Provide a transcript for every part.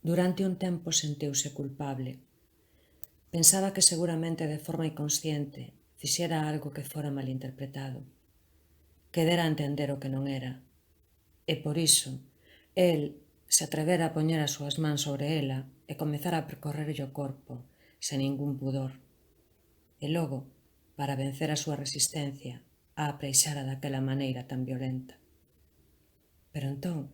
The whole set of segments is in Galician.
Durante un tempo senteuse culpable. Pensaba que seguramente de forma inconsciente fixera algo que fora malinterpretado, que dera a entender o que non era, e por iso el se atrevera a poñer as súas mans sobre ela e comezara a percorrerlle o corpo sen ningún pudor. E logo, para vencer a súa resistencia, a apreixara daquela maneira tan violenta. Pero entón,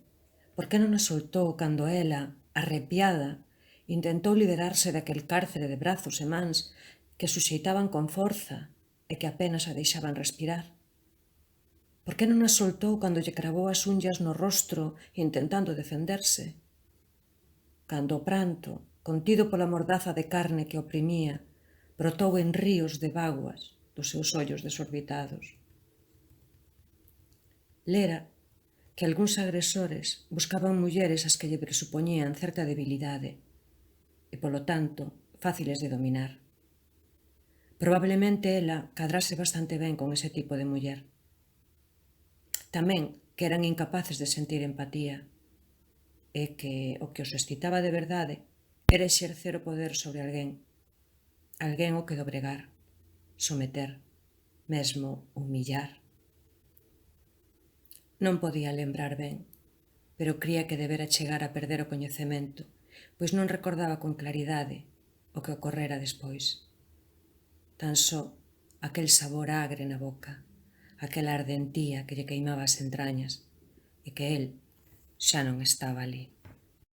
por que non a soltou cando ela, arrepiada, intentou liberarse daquel cárcere de brazos e mans que suxeitaban con forza e que apenas a deixaban respirar? Por que non a soltou cando lle cravou as unllas no rostro intentando defenderse? Cando o pranto, contido pola mordaza de carne que oprimía, brotou en ríos de bágoas dos seus ollos desorbitados. Lera que algúns agresores buscaban mulleres as que lle presupoñían certa debilidade e, polo tanto, fáciles de dominar. Probablemente ela cadrase bastante ben con ese tipo de muller. Tamén que eran incapaces de sentir empatía e que o que os excitaba de verdade era exercer o poder sobre alguén o que dobregar, someter, mesmo humillar. Non podía lembrar ben, pero cría que debera chegar a perder o coñecemento, pois non recordaba con claridade o que ocorrera despois. Tan só aquel sabor agre na boca, aquela ardentía que lle queimaba as entrañas, e que el xa non estaba ali.